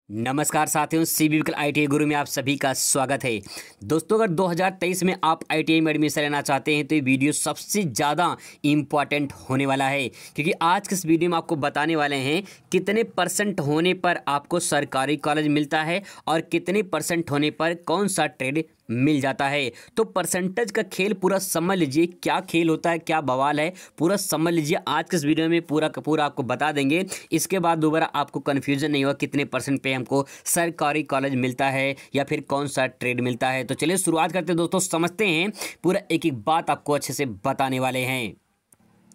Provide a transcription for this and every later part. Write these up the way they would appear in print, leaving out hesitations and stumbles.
नमस्कार साथियों, सीबी विकल आईटीआई गुरु में आप सभी का स्वागत है। दोस्तों, अगर 2023 में आप आईटीआई में एडमिशन लेना चाहते हैं तो ये वीडियो सबसे ज़्यादा इम्पॉर्टेंट होने वाला है, क्योंकि आज के इस वीडियो में आपको बताने वाले हैं कितने परसेंट होने पर आपको सरकारी कॉलेज मिलता है और कितने परसेंट होने पर कौन सा ट्रेड मिल जाता है। तो परसेंटेज का खेल पूरा समझ लीजिए, क्या खेल होता है, क्या बवाल है, पूरा समझ लीजिए। आज के इस वीडियो में पूरा का पूरा आपको बता देंगे। इसके बाद दोबारा आपको कन्फ्यूजन नहीं होगा कितने परसेंट पे हमको सरकारी कॉलेज मिलता है या फिर कौन सा ट्रेड मिलता है। तो चलिए शुरुआत करते हैं दोस्तों, समझते हैं, पूरा एक एक बात आपको अच्छे से बताने वाले हैं।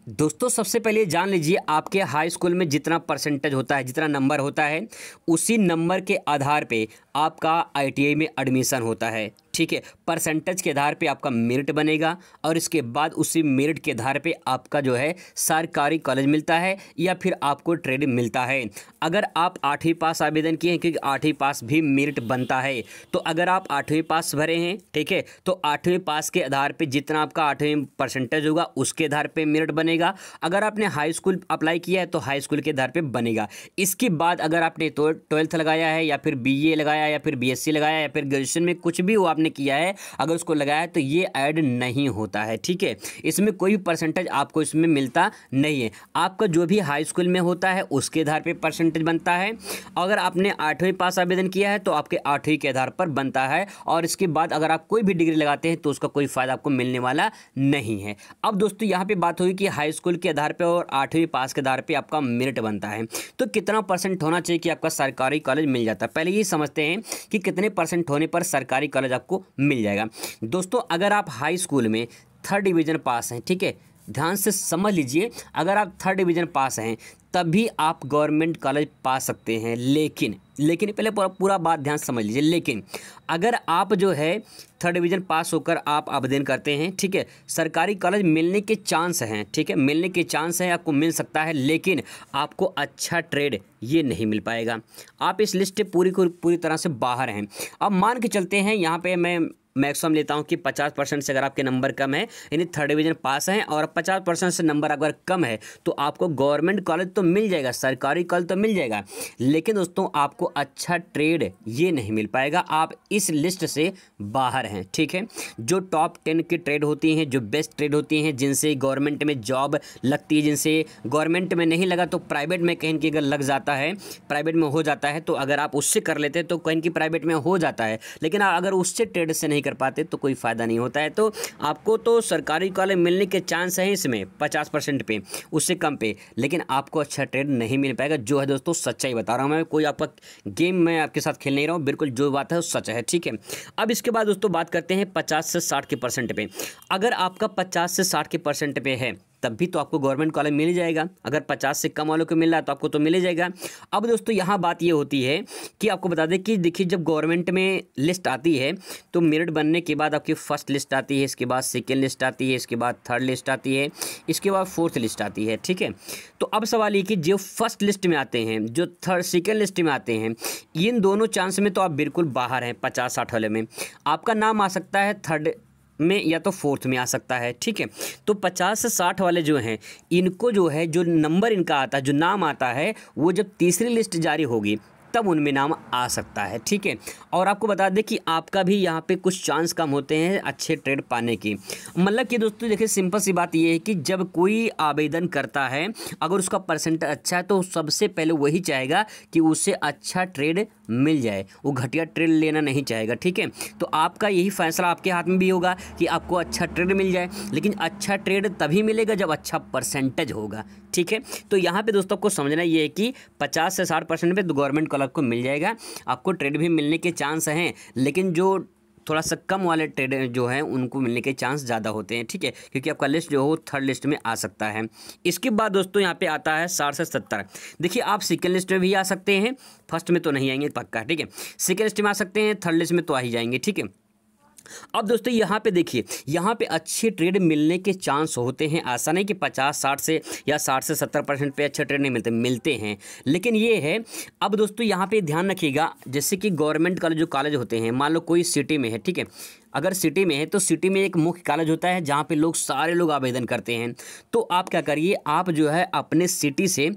दोस्तों, सबसे पहले जान लीजिए, आपके हाई स्कूल में जितना परसेंटेज होता है, जितना नंबर होता है, उसी नंबर के आधार पे आपका आईटीआई में एडमिशन होता है। ठीक है, परसेंटेज के आधार पे आपका मेरिट बनेगा और इसके बाद उसी मेरिट के आधार पे आपका जो है सरकारी कॉलेज मिलता है या फिर आपको ट्रेड मिलता है। अगर आप 8वीं पास आवेदन किए हैं, क्योंकि 8वीं पास भी मेरिट बनता है, तो अगर आप 8वीं पास भरे हैं, ठीक है, तो 8वीं पास के आधार पे जितना आपका 8वीं परसेंटेज होगा उसके आधार पे मेरिट बनेगा। अगर आपने हाई स्कूल अप्लाई किया है तो हाई स्कूल के आधार पे बनेगा। इसके बाद अगर आपने तो 12th लगाया है या फिर बीए लगाया या फिर बीएससी लगाया या फिर ग्रेजुएशन में कुछ भी वो आपने किया है, अगर उसको लगाया है तो ये ऐड नहीं होता है। ठीक है, इसमें कोई भी परसेंटेज आपको इसमें मिलता नहीं है। आपका जो भी हाई स्कूल में होता है उसके आधार पे परसेंटेज बनता है। अगर आपने 8वीं पास आवेदन किया है तो आपके 8वीं के आधार पर बनता है, और इसके बाद अगर आप कोई भी डिग्री लगाते हैं तो उसका कोई फायदा आपको मिलने वाला नहीं है। अब दोस्तों, यहाँ पे बात हुई कि हाई स्कूल के आधार पे और 8वीं पास के आधार पे आपका मेरिट बनता है, तो कितना परसेंट होना चाहिए कि आपका सरकारी कॉलेज मिल जाता है। पहले ये समझते हैं कि कितने परसेंट होने पर सरकारी कॉलेज आपको मिल जाएगा। दोस्तों, अगर आप हाई स्कूल में 3rd डिवीजन पास हैं, ठीक है, ध्यान से समझ लीजिए, अगर आप 3rd डिवीजन पास हैं तभी आप गवर्नमेंट कॉलेज पा सकते हैं। लेकिन पहले पूरा बात ध्यान से समझ लीजिए, लेकिन अगर आप जो है 3rd डिवीजन पास होकर आप आवेदन करते हैं, ठीक है, सरकारी कॉलेज मिलने के चांस हैं, ठीक है, मिलने के चांस हैं, आपको मिल सकता है, लेकिन आपको अच्छा ट्रेड ये नहीं मिल पाएगा। आप इस लिस्ट से पूरी तरह से बाहर हैं। अब मान के चलते हैं, यहाँ पे मैं मैक्सिमम लेता हूँ कि 50% से अगर आपके नंबर कम है, यानी 3rd डिवीजन पास हैं और 50% से नंबर अगर कम है, तो आपको गवर्नमेंट कॉलेज तो मिल जाएगा, सरकारी कॉलेज तो मिल जाएगा, लेकिन दोस्तों आपको अच्छा ट्रेड ये नहीं मिल पाएगा। आप इस लिस्ट से बाहर हैं। ठीक है, जो टॉप 10 की ट्रेड होती हैं, जो बेस्ट ट्रेड होती हैं, जिनसे गवर्नमेंट में जॉब लगती है, जिनसे गवर्नमेंट में नहीं लगा तो प्राइवेट में कहीं की अगर लग जाता है, प्राइवेट में हो जाता है, तो अगर आप उससे कर लेते हैं तो कहीं की प्राइवेट में हो जाता है, लेकिन अगर उससे ट्रेड से नहीं कर पाते तो कोई फ़ायदा नहीं होता है। तो आपको तो सरकारी कॉलेज मिलने के चांस हैं इसमें 50% पे, उससे कम पे, लेकिन आपको अच्छा ट्रेड नहीं मिल पाएगा। जो है दोस्तों, सच्चाई बता रहा हूँ मैं, कोई आपका गेम मैं आपके साथ खेल नहीं रहा हूँ, बिल्कुल जो बात है वो सच है। ठीक है, अब इसके बाद दोस्तों बात करते हैं 50 से 60 के परसेंट पे। अगर आपका 50 से 60 के परसेंट पे है तब भी तो आपको गवर्नमेंट कॉलेज मिल जाएगा। अगर 50 से कम वालों को मिल रहा है तो आपको तो मिल ही जाएगा। अब दोस्तों, यहाँ बात ये होती है कि आपको बता दें कि देखिए, जब गवर्नमेंट में लिस्ट आती है तो मेरिट बनने के बाद आपकी फर्स्ट लिस्ट आती है, इसके बाद सेकेंड लिस्ट आती है, इसके बाद 3rd लिस्ट आती है, इसके बाद 4th लिस्ट आती है। ठीक है, तो अब सवाल ये कि जो फर्स्ट लिस्ट में आते हैं, जो सेकेंड लिस्ट में आते हैं, इन दोनों चांस में तो आप बिल्कुल बाहर हैं। 50-60 वाले में आपका नाम आ सकता है 3rd में या तो 4th में आ सकता है। ठीक है, तो 50 से 60 वाले जो हैं, इनको जो है, जो नंबर इनका आता है, जो नाम आता है, वो जब तीसरी लिस्ट जारी होगी तब उनमें नाम आ सकता है। ठीक है, और आपको बता दें कि आपका भी यहाँ पे कुछ चांस कम होते हैं अच्छे ट्रेड पाने की। मतलब कि दोस्तों देखिए, सिंपल सी बात ये है कि जब कोई आवेदन करता है, अगर उसका परसेंटेज अच्छा है तो सबसे पहले वही चाहेगा कि उसे अच्छा ट्रेड मिल जाए, वो घटिया ट्रेड लेना नहीं चाहेगा। ठीक है, तो आपका यही फैसला आपके हाथ में भी होगा कि आपको अच्छा ट्रेड मिल जाए, लेकिन अच्छा ट्रेड तभी मिलेगा जब अच्छा परसेंटेज होगा। ठीक है, तो यहाँ पे दोस्तों आपको समझना ये है कि 50 से 60% पे तो गवर्नमेंट कॉलेज आपको मिल जाएगा, आपको ट्रेड भी मिलने के चांस हैं, लेकिन जो थोड़ा सा कम वाले ट्रेड जो हैं उनको मिलने के चांस ज़्यादा होते हैं। ठीक है, क्योंकि आपका लिस्ट जो हो 3rd लिस्ट में आ सकता है। इसके बाद दोस्तों यहाँ पे आता है 60 से 70। देखिए, आप सेकेंड लिस्ट में भी आ सकते हैं, फर्स्ट में तो नहीं आएंगे पक्का। ठीक है, सेकेंड लिस्ट में आ सकते हैं, 3rd लिस्ट में तो आ ही जाएंगे। ठीक है, अब दोस्तों यहाँ पे देखिए, यहाँ पे अच्छे ट्रेड मिलने के चांस होते हैं। ऐसा नहीं कि 50-60 से या 60 से 70% पे अच्छे ट्रेड नहीं मिलते हैं, लेकिन ये है। अब दोस्तों यहाँ पे ध्यान रखिएगा, जैसे कि गवर्नमेंट कॉलेज जो कॉलेज होते हैं, मान लो कोई सिटी में है, ठीक है, अगर सिटी में है तो सिटी में एक मुख्य कॉलेज होता है जहाँ पे सारे लोग आवेदन करते हैं। तो आप क्या करिए, आप जो है अपने सिटी से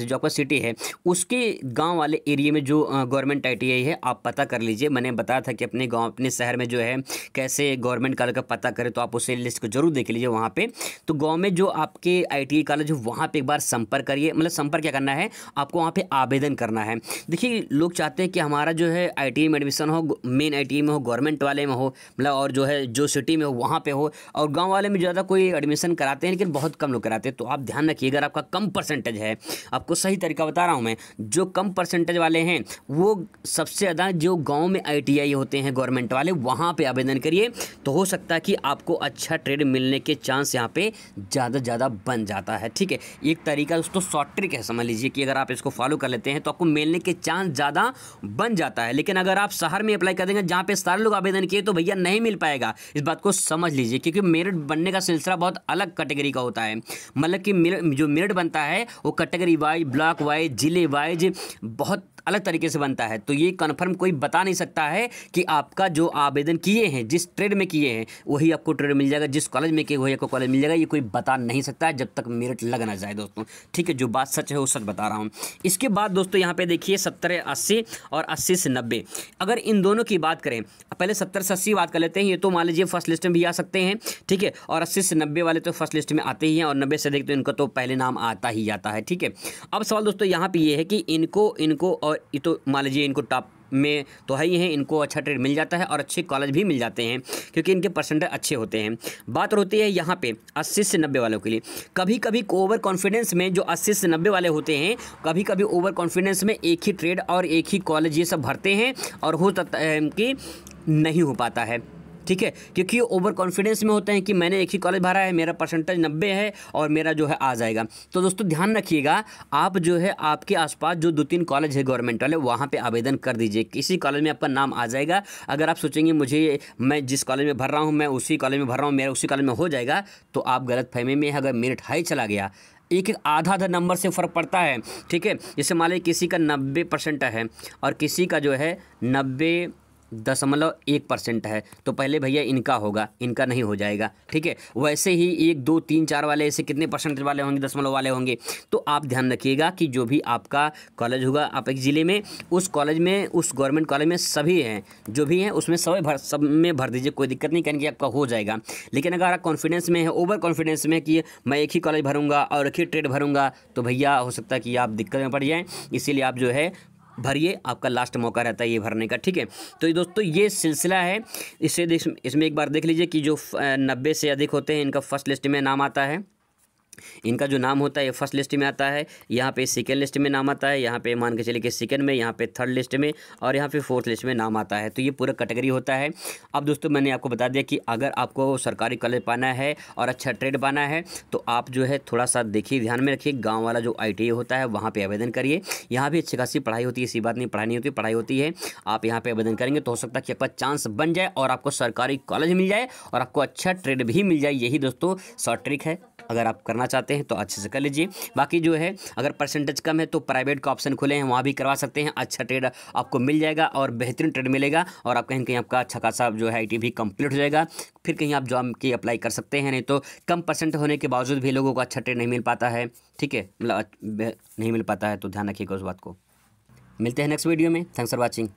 जो आपका सिटी है उसके गांव वाले एरिया में जो गवर्नमेंट ITI है आप पता कर लीजिए। मैंने बताया था कि अपने गांव अपने शहर में जो है कैसे गवर्नमेंट कॉलेज का पता करें, तो आप उसे लिस्ट को जरूर देख लीजिए वहाँ पे। तो गाँव में जो आपके ITI कॉलेज है वहाँ पर एक बार संपर्क करिए। मतलब संपर्क क्या करना है, आपको वहाँ पर आवेदन करना है। देखिए लोग चाहते हैं कि हमारा जो है ITI में एडमिशन हो, मेन ITI में हो, गवर्नमेंट वाले में हो, मतलब और जो है जो सिटी में हो वहाँ पे हो, और गांव वाले में ज़्यादा कोई एडमिशन कराते हैं लेकिन बहुत कम लोग कराते हैं। तो आप ध्यान रखिए, अगर आपका कम परसेंटेज है, आपको सही तरीका बता रहा हूँ मैं, जो कम परसेंटेज वाले हैं वो सबसे ज़्यादा जो गांव में ITI होते हैं गवर्नमेंट वाले वहाँ पे आवेदन करिए। तो हो सकता है कि आपको अच्छा ट्रेड मिलने के चांस यहाँ पे ज़्यादा बन जाता है। ठीक है, एक तरीका दोस्तों शॉर्ट ट्रिक है, समझ लीजिए कि अगर आप इसको फॉलो कर लेते हैं तो आपको मिलने के चांस ज़्यादा बन जाता है। लेकिन अगर आप शहर में अप्लाई कर देंगे जहाँ पे सारे लोग आवेदन किए तो भैया नहीं मिल पाएगा। इस बात को समझ लीजिए, क्योंकि मेरिट बनने का सिलसिला बहुत अलग कैटेगरी का होता है। मतलब कि जो मेरिट बनता है वो कैटेगरी वाइज, ब्लॉक वाइज, जिले वाइज बहुत अलग तरीके से बनता है। तो ये कन्फर्म कोई बता नहीं सकता है कि आपका जो आवेदन किए हैं, जिस ट्रेड में किए हैं वही आपको ट्रेड मिल जाएगा, जिस कॉलेज में किए वही आपको कॉलेज मिल जाएगा। ये कोई बता नहीं सकता है जब तक मेरिट लग ना जाए दोस्तों। ठीक है, जो बात सच है वो सच बता रहा हूँ। इसके बाद दोस्तों यहाँ पे देखिए 70, 80 और 80 से 90, अगर इन दोनों की बात करें, पहले 70 से 80 बात कर लेते हैं। ये तो मान लीजिए फर्स्ट लिस्ट में भी आ सकते हैं। ठीक है, और 80 से 90 वाले तो फर्स्ट लिस्ट में आते ही हैं, और 90 से अधिक तो इनका तो पहले नाम आता ही आता है। ठीक है, अब सवाल दोस्तों यहाँ पे ये है कि इनको और ये तो मान लीजिए इनको टॉप में तो है ही हैं, इनको अच्छा ट्रेड मिल जाता है और अच्छे कॉलेज भी मिल जाते हैं क्योंकि इनके परसेंटेज अच्छे होते हैं। बात होती है यहाँ पे 80 से 90 वालों के लिए। कभी कभी ओवर कॉन्फिडेंस में जो 80 से 90 वाले होते हैं, कभी कभी ओवर कॉन्फिडेंस में एक ही ट्रेड और एक ही कॉलेज ये सब भरते हैं और हो सकता है कि नहीं हो पाता है। ठीक है, क्योंकि ओवर कॉन्फिडेंस में होते हैं कि मैंने एक ही कॉलेज भरा है, मेरा परसेंटेज 90 है और मेरा जो है आ जाएगा। तो दोस्तों ध्यान रखिएगा, आप जो है आपके आसपास जो 2-3 कॉलेज है गवर्नमेंट वाले वहाँ पे आवेदन कर दीजिए, किसी कॉलेज में आपका नाम आ जाएगा। अगर आप सोचेंगे मुझे मैं जिस कॉलेज में भर रहा हूँ मैं उसी कॉलेज में भर रहा हूँ, मेरा उसी कॉलेज में हो जाएगा, तो आप गलत फहमी में। अगर मेरिट हाई चला गया, एक आधा नंबर से फ़र्क पड़ता है। ठीक है, जैसे मान लीजिए किसी का 90% है और किसी का जो है 90.1% है, तो पहले भैया इनका होगा, इनका नहीं हो जाएगा। ठीक है, वैसे ही 1, 2, 3, 4 वाले ऐसे कितने परसेंटेज वाले होंगे, दशमलव वाले होंगे। तो आप ध्यान रखिएगा कि जो भी आपका कॉलेज होगा, आप एक ज़िले में उस कॉलेज में, उस गवर्नमेंट कॉलेज में सभी हैं जो भी हैं उसमें सब में भर दीजिए, कोई दिक्कत नहीं, कहने कि आपका हो जाएगा। लेकिन अगर आप कॉन्फिडेंस में है, ओवर कॉन्फिडेंस में कि मैं एक ही कॉलेज भरूँगा और एक ही ट्रेड भरूँगा, तो भैया हो सकता है कि आप दिक्कत में पड़ जाएँ। इसीलिए आप जो है भरिए, आपका लास्ट मौका रहता है ये भरने का। ठीक है, तो दोस्तों ये सिलसिला है। इसमें एक बार देख लीजिए कि जो 90 से अधिक होते हैं इनका फर्स्ट लिस्ट में नाम आता है, इनका जो नाम होता है ये फर्स्ट लिस्ट में आता है, यहाँ पे सेकंड लिस्ट में नाम आता है, यहाँ पे मान के चलिए कि सेकंड में, यहाँ पे थर्ड लिस्ट में और यहाँ पे फोर्थ लिस्ट में नाम आता है। तो ये पूरा कैटेगरी होता है। अब दोस्तों मैंने आपको बता दिया कि अगर आपको सरकारी कॉलेज पाना है और अच्छा ट्रेड पाना है तो आप जो है थोड़ा सा देखिए, ध्यान में रखिए, गाँव वाला जो ITI होता है वहाँ पर आवेदन करिए। यहाँ भी अच्छी खासी पढ़ाई होती है, इसी बात नहीं पढ़ाई नहीं होती, पढ़ाई होती है। आप यहाँ पर आवेदन करेंगे तो हो सकता है कि आपका चांस बन जाए और आपको सरकारी कॉलेज मिल जाए और आपको अच्छा ट्रेड भी मिल जाए। यही दोस्तों शॉर्ट ट्रिक है, अगर आप करना चाहते हैं तो अच्छे से कर लीजिए। बाकी जो है अगर परसेंटेज कम है तो प्राइवेट का ऑप्शन खुले हैं, वहाँ भी करवा सकते हैं, अच्छा ट्रेड आपको मिल जाएगा और बेहतरीन ट्रेड मिलेगा और आप कहीं कहीं आपका अच्छा खासा जो है ITI भी कंप्लीट हो जाएगा। फिर कहीं आप जॉब की अप्लाई कर सकते हैं। नहीं तो कम परसेंट होने के बावजूद भी लोगों को अच्छा ट्रेड नहीं मिल पाता है। ठीक है, मतलब नहीं मिल पाता है, तो ध्यान रखिएगा उस बात को। मिलते हैं नेक्स्ट वीडियो में। Thanks for watching.